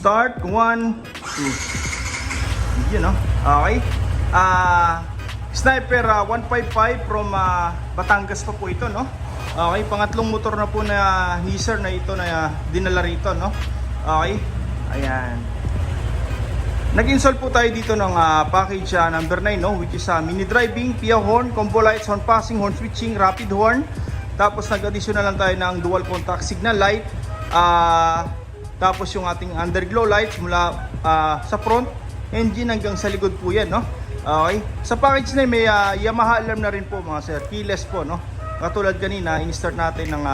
Start, 1, 2. Yun, no? Okay. Sniper 155 from Batangas pa po ito, no? Okay, pangatlong motor na po na Nissan na ito na dinala rito, no? Okay. Ayan. Nag-install po tayo dito ng package number 9, no? Which is mini driving, PIA horn, combo lights, horn passing, horn switching, rapid horn. Tapos nag-additional lang tayo ng dual contact signal light. Tapos yung ating underglow lights mula sa front engine hanggang sa likod po yan, no? Okay. Sa package na may Yamaha alarm na rin po mga sir. Keyless po, no? Katulad kanina, in-start natin ng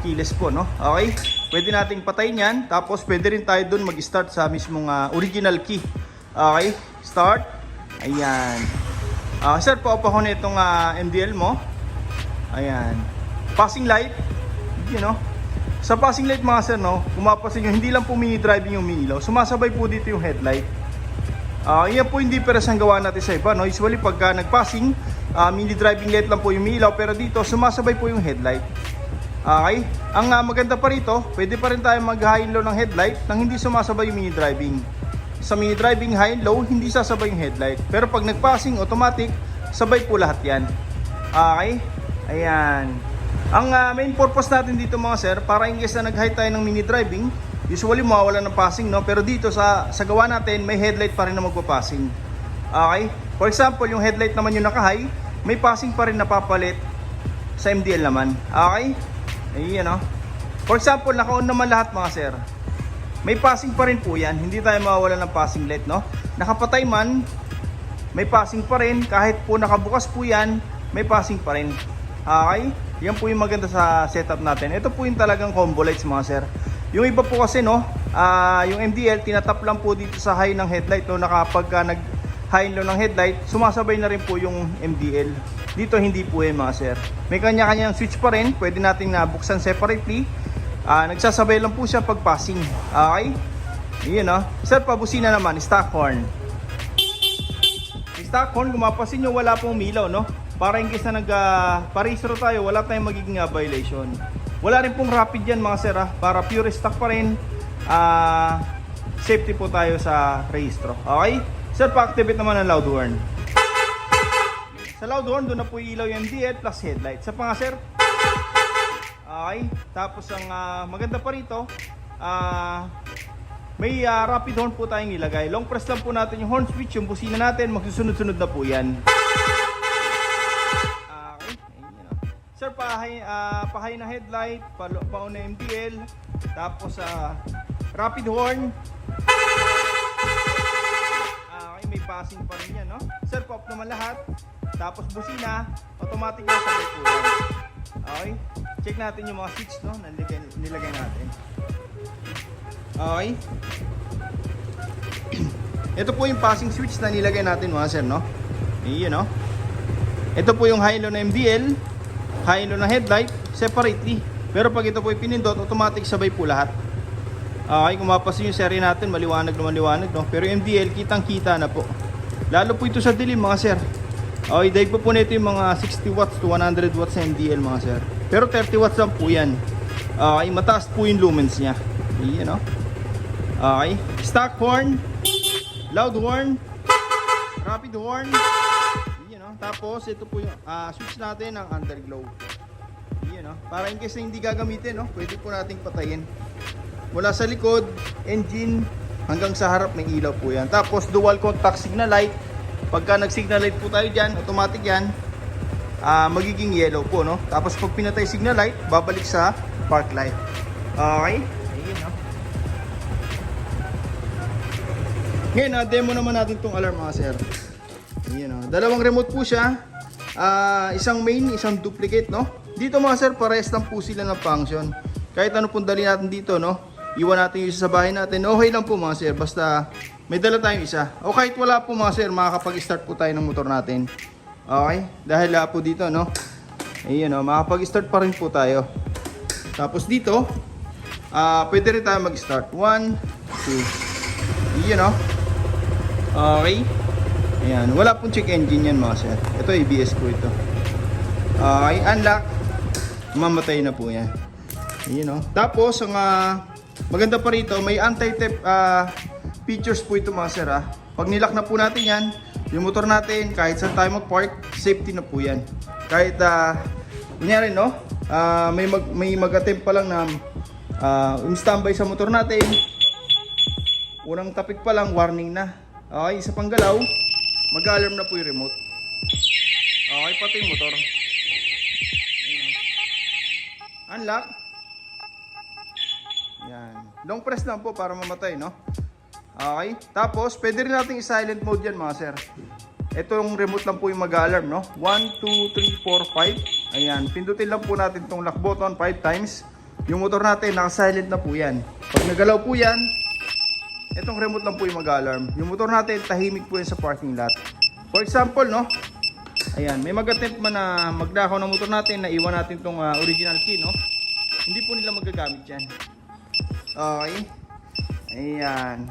keyless po, no? Okay. Pwede nating patayin yan. Tapos pwede rin tayo dun mag-start sa mismong original key. Okay. Start. Ayan. Sir, paupa ko na itong MDL mo. Ayan. Passing light. You know. Sa passing light mga sir, no, kumapasin nyo, hindi lang po mini driving yung umiilaw. Sumasabay po dito yung headlight. Yan po hindi pero ang gawa natin sa iba, no. Usually pagka nag-passing, mini driving light lang po yung umiilaw. Pero dito, sumasabay po yung headlight. Okay? Ang maganda pa rito, pwede pa rin tayo mag-high and low ng headlight nang hindi sumasabay yung mini driving. Sa mini driving high and low, hindi sasabay yung headlight. Pero pag nag-passing, automatic, sabay po lahat yan. Okay? Ayan. Ang main purpose natin dito mga sir, para in case na nag-high tayo ng mini driving, usually mawawala ng passing, no? Pero dito sa gawa natin, may headlight pa rin na magpa-passing. Okay? For example, yung headlight naman yung naka-high, may passing pa rin napapalit sa MDL naman. Okay? Ayan, no? For example, naka-on naman lahat mga sir. May passing pa rin po yan. Hindi tayo mawawala ng passing light, no? Nakapatay man, may passing pa rin. Kahit po nakabukas po yan, may passing pa rin. Okay? Yan po yung maganda sa setup natin. Ito po yung talagang combo lights mga sir. Yung iba po kasi, no, yung MDL, tinatap lang po dito sa high ng headlight, no, na kapag nag-high low ng headlight, sumasabay na rin po yung MDL. Dito hindi po yan mga sir. May kanya-kanyang switch pa rin. Pwede nating nabuksan separately. Nagsasabay lang po siya pag passing. Okay? Yun, no. Sir, pabusina naman, stock horn. Stock horn, kumapasin nyo, wala pong milaw, no? Para in case na nag-parehistro tayo, wala tayong magiging violation. Wala rin pong rapid yan mga sir, para pure stock pa rin. Safety po tayo sa rehistro. Okay? Sir, pa-activate naman ang loud horn. Sa loud horn, doon na po ilaw yung MDL plus headlight. Sa pa nga sir. Okay? Tapos ang maganda pa rito, may rapid horn po tayong nilagay. Long press lang po natin yung horn switch, yung busina natin, magsusunod-sunod na po yan. Sir, pahay na headlight, pauna MDL, tapos rapid horn. Okay, may passing pa rin yan, no? Sir, pop naman lahat. Tapos busina, automatic na sabay po yan. Okay, check natin yung mga switch, no, na nilagay natin. Okay. Ito po yung passing switch na nilagay natin mga sir, no? Iyon, no? Ito po yung high-low na MDL, high-low na headlight, separately. Pero pag ito po pinindot, automatic sabay po lahat. Okay, kung mapasin yung serie natin, maliwanag na maliwanag, no? Pero yung MDL, kitang-kita na po. Lalo po ito sa dilim mga sir. Okay, dahil po nito yung mga 60 watts to 100 watts sa MDL mga sir. Pero 30 watts lang po yan. Okay, mataas po yung lumens niya. Ayan, no? Okay, stock horn, loud horn, rapid horn. Ayan, no? Tapos ito po yung switch natin ng underglow. Ayan, no? Para in case na hindi gagamitin, no? Pwede po nating patayin. Mula sa likod, engine, hanggang sa harap may ilaw po yan. Tapos dual contact signal light. Pagka nag-signal light po tayo dyan, automatic yan, magiging yellow po, no? Tapos pag pinatay signal light, babalik sa park light. Okay? Ayun, no? Ngayon, demo naman natin itong alarm mga sir. Ayun, no? Dalawang remote po siya. Isang main, isang duplicate, no? Dito mga sir, parehas lang po sila ng function. Kahit ano pong dali natin dito, no? Iwan natin yung isa sa bahay natin. Okay lang po mga sir, basta may dala tayong isa. O kahit wala po mga sir, makakapag-start po tayo ng motor natin. Okay? Dahil po dito, no? Ayun, no? Makakapag-start pa rin po tayo. Tapos dito, pwede rin tayo mag-start. 1, 2. Ayun, no? Okay? Ayan. Wala pong check engine yan mga sir. Ito, ABS po ito. Okay? Unlock. Mamatay na po yan. Ayun, no? Tapos, ang maganda pa rito, may anti-theft features po ito mga sir. Pag nilock na po natin yan, yung motor natin, kahit saan tayo mag-park, safety na po yan. Kahit, kunyari no, may mag-attempt pa lang na standby sa motor natin, unang tapik pa lang, warning na. Okay, isa pang galaw, mag-alarm na po yung remote. Okay, pati yung motor. Unlock. Yan. Long press lang po para mamatay, no? Okay. Tapos, pwede rin natin i-silent mode yan, mga sir. Itong remote lang po yung mag-alarm, no? 1, 2, 3, 4, 5. Ayan. Pindutin lang po natin itong lock button 5 times. Yung motor natin, naka-silent na po yan. Pag nagalaw po yan, itong remote lang po yung mag-alarm. Yung motor natin, tahimik po yan sa parking lot. For example, no? Ayan, may mag-attempt man na magdakaw ng motor natin, na iwan natin itong original key, no? Hindi po nila magagamit yan. Okay. Ayan.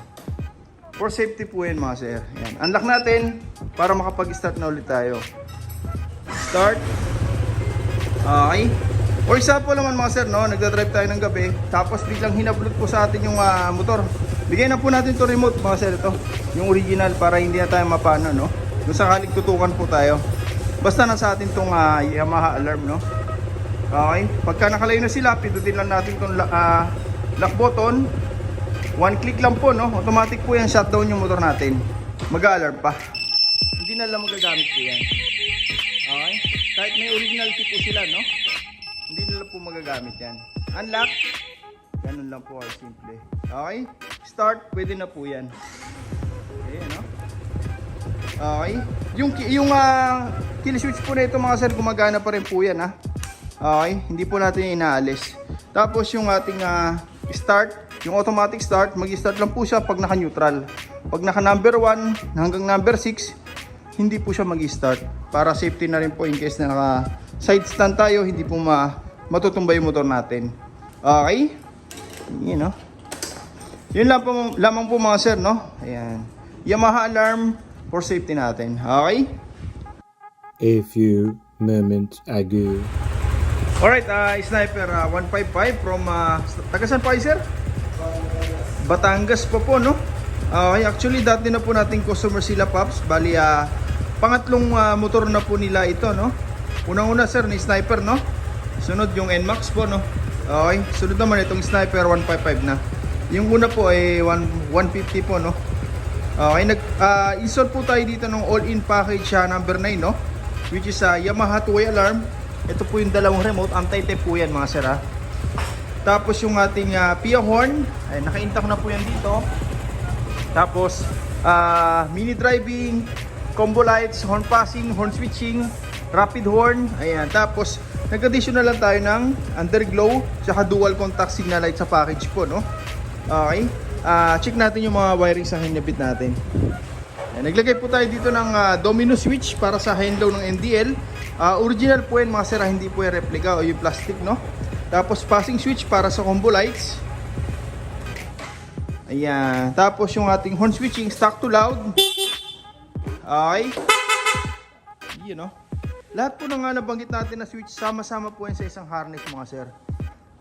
For safety po yan, mga sir. Ayan. Unlock natin para makapag-start na ulit tayo. Start. Okay. For example naman, mga sir, no? Nagdadrive tayo ng gabi, tapos biglang hinablot po sa atin yung motor. Bigyan na po natin ito remote, mga sir, ito. Yung original para hindi na tayo mapano, no? Kung sakaling tutukan po tayo. Basta nasa atin itong Yamaha alarm, no? Okay. Pagka nakalayo na sila, pindutin lang natin itong lock button. One click lang po, no? Automatic po yan, shutdown yung motor natin. Mag-alarm pa. Hindi na lang magagamit po yan. Okay? Kahit may original key po sila, no? Hindi na lang po magagamit yan. Unlock. Ganun lang po, simple. Okay? Start, pwede na po yan. Okay, no? Okay? Yung kill switch po na ito, mga sir, gumagana pa rin po yan, ha? Okay? Hindi po natin inaalis. Tapos yung ating start, yung automatic start, mag-start lang po siya pag naka-neutral. Pag naka-number 1 hanggang number 6, hindi po siya mag-start. Para safety na rin po in case na naka-side stand tayo, hindi po matutumbay yung motor natin. Okay? Yun, no? Yun lang po, lamang po, mga sir, no? Ayan. Yamaha alarm for safety natin. Okay? A few moments ago. Alright, Sniper 155 from tagasan pa sir? Batangas pa po, no? Okay, actually dati na po nating customer sila, Pops. Bali, pangatlong motor na po nila ito, no? Unang-una, sir, ni Sniper, no? Sunod yung NMAX po, no? Okay, sunod naman itong Sniper 155 na. Yung una po ay 150 po, no? Okay, install po tayo dito ng all-in package number 9, no? Which is Yamaha two-way alarm. Ito po yung dalawang remote, anti-theft po yan, mga sir, ha? Tapos yung ating PIA horn, ay naka-intact na po yan dito. Tapos mini driving, combo lights, horn passing, horn switching, rapid horn. Ayan, tapos nag-additional lang tayo ng underglow, saka dual contact signal light sa package po, no? Okay. Check natin yung mga wiring sa hinabit natin. Ayan, naglagay po tayo dito ng domino switch para sa high and low ng MDL. Original po yan, mga sir, hindi po yung replica o yung plastic, no? Tapos passing switch para sa combo lights. Ayan. Tapos yung ating horn switching, stock to loud. Okay. Yun, no? Lahat po ng nabanggit natin na switch, sama-sama po yan sa isang harness, mga sir.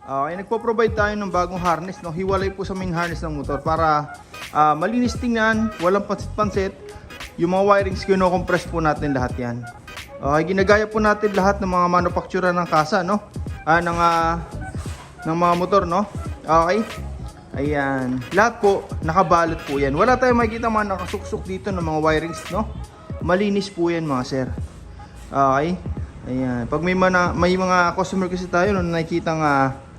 Okay. Nagpo-provide tayo ng bagong harness, no? Hiwalay po sa main harness ng motor para malinis tingnan, walang pansit-pansit. Yung mga wirings, kino-compress po natin lahat yan. Okay. Ginagaya po natin lahat ng mga manufacturer ng kasa, no? Ng mga motor, no? Okay. Ayan. Lahat po, nakabalot po yan. Wala tayong makikita mga nakasuksok dito ng mga wirings, no? Malinis po yan, mga sir. Okay. Ayan. Pag may mga customer kasi tayo, no, nakikita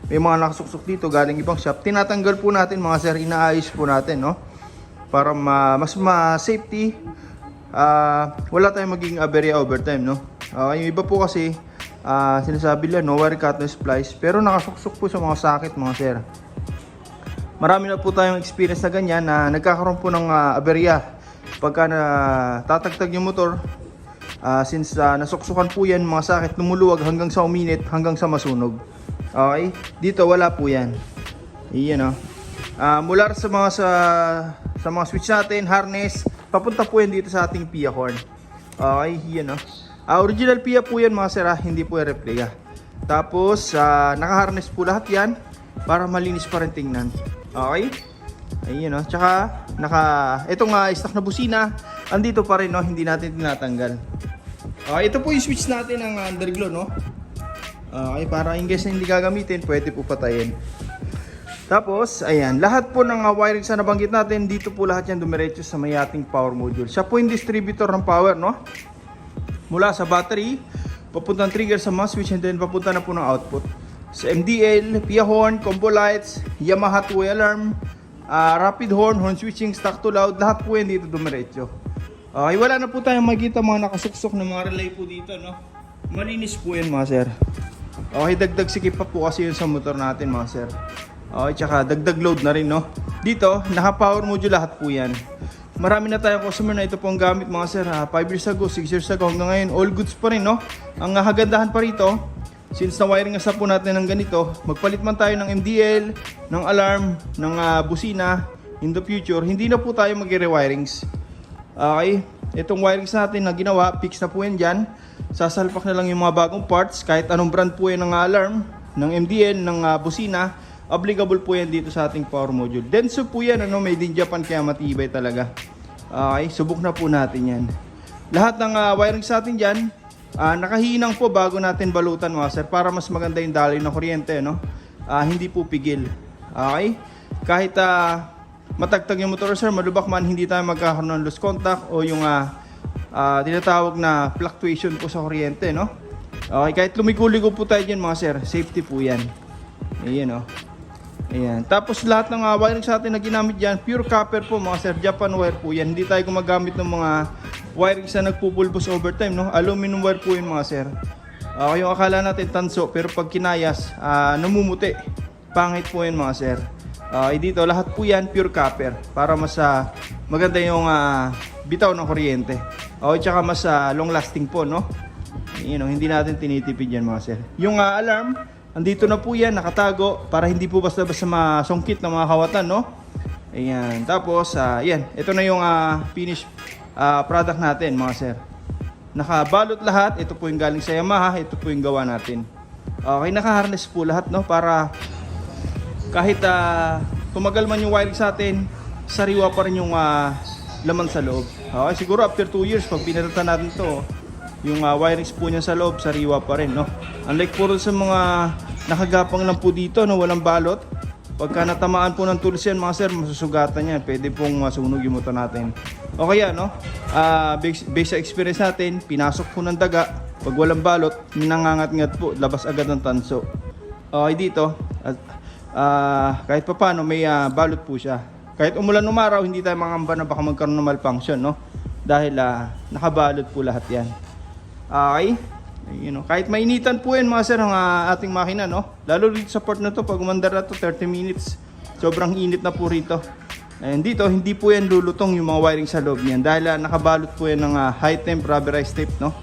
may mga nakasuksok dito galing ibang shop, tinatanggal po natin, mga sir. Inaayos po natin, no? Para mas safety. Wala tayong magiging aberya overtime, no? Okay. Yung iba po kasi sinasabi lang, no wire cut, no splice, pero nakasuksok po sa mga sakit, mga sir. Marami na po tayong experience na ganyan na nagkakaroon po ng aberya pagka tatagtag yung motor. Since nasuksukan po yan, mga sakit, lumuluwag hanggang sa uminit, hanggang sa masunog. Okay, dito wala po yan. Iyan, no? Mula sa mga switch natin, harness, papunta po yan dito sa ating PIA horn. Okay, iyan, no? Original PIA po yan, mga sir, hindi po yung replica. Tapos naka-harness po lahat yan para malinis pa rin tingnan. Okay? Ayun, no? Tsaka, itong stock na busina, andito pa rin, no? Hindi natin tinatanggal. Okay, ito po yung switch natin ng underglow, no? Okay, para in case na hindi gagamitin, pwede po patayin. Tapos, ayan, lahat po ng wiring sa nabanggit natin, dito po lahat yan dumiretso sa may ating power module. Siya po yung distributor ng power, no? Mula sa battery, papuntang trigger sa mass switch, and then papunta na po ng output. Sa MDL, PIA horn, combo lights, Yamaha 2-way alarm, rapid horn, horn switching, stock to loud, lahat po yan dito dumiretso. Okay, wala na po tayong makikita mga nakasuksok na mga relay po dito, no? Malinis po yan mga sir. Okay, dagdag sikip pa po kasi yun sa motor natin mga sir. Okay, tsaka dagdag load na rin, no? Dito, naka-power module lahat po yan. Marami na tayong customer na ito pong gamit mga sir. 5 years ago, 6 years ago, hanggang ngayon, all goods pa rin, no? Ang hagandahan pa rito, since na-wiring na po natin ng ganito, magpalit man tayo ng MDL, ng alarm, ng busina, in the future, hindi na po tayo mag-rewirings. Okay, itong wirings natin na ginawa, fix na po yan dyan. Sasalpak na lang yung mga bagong parts, kahit anong brand po yan ng alarm, ng MDL, ng busina, applicable po yan dito sa ating power module. Denso po yan, made in Japan, kaya matibay talaga. Okay, subok na po natin yan. Lahat ng wiring sa atin dyan, nakahinang po bago natin balutan mga sir, para mas maganda yung daloy ng kuryente, no? Hindi po pigil. Okay, kahit matagtag yung motor sir, malubak man, hindi tayo magkakaroon ng loose contact o yung tinatawag na fluctuation po sa kuryente, no? Okay, kahit lumiko-liko po tayo dyan mga sir, safety po yan. Ayan, no? Ayan. Tapos lahat ng wiring sa atin na ginamit dyan, pure copper po mga sir, Japan wire po yan. Hindi tayo gumagamit ng mga wiring sa nagpupulbos overtime, no? Aluminum wire po yun mga sir. Yung akala natin tanso, pero pag kinayas, namumuti. Pangit po yun mga sir. Dito lahat po yan pure copper, para mas maganda yung bitaw ng kuryente. Tsaka mas long lasting po, no? Hindi natin tinitipid yan mga sir. Yung alarm, andito na po yan, nakatago, para hindi po basta-basta masungkit ng mga kawatan, no? Ayan. Tapos, yan. Ito na yung finished product natin mga sir. Nakabalot lahat. Ito po yung galing sa Yamaha. Ito po yung gawa natin. Okay, naka-harness po lahat, no? Para kahit tumagal man yung wiring sa atin, sariwa pa rin yung laman sa loob. Okay, siguro after 2 years, pag pinatatan natin to, yung wirings po niya sa loob, sariwa pa rin, no? Unlike po sa mga nakagapang lang po dito, no? Walang balot. Pagka natamaan po ng tools yan mga sir, masusugatan yan. Pwede pong masunog yung motor natin. O kaya, no? Based sa experience natin, pinasok po ng daga. Pag walang balot, nangangat-ngat po, labas agad ng tanso. Okay, dito, kahit pa paano, may balot po siya. Kahit umulan umaraw, hindi tayo mangamba na baka magkaroon ng malfunction, no? Dahil nakabalot po lahat yan. Okay? Kahit mainitan po yan mga sir ang ating makina, no? Lalo dito sa port na to, pag umandar na to 30 minutes, sobrang init na po rito. And dito, hindi po yan lulutong yung mga wiring sa loob niyan, dahil nakabalot po yan ng high temp rubberized tape, no?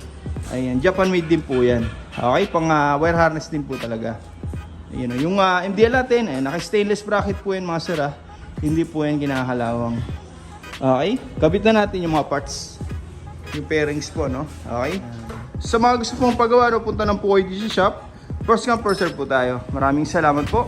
Ayan, Japan made din po yan. Okay, pang wire harness din po talaga. Ayan, yung MDL natin, naka-stainless bracket po yan mga sir, hindi po yan kinakalawang. Okay, kabit na natin yung mga parts. Yung pairings po, no? Okay. Sa mga gusto pong pagawa, punta ng po kayo dito sa shop. First come, first serve po tayo. Maraming salamat po.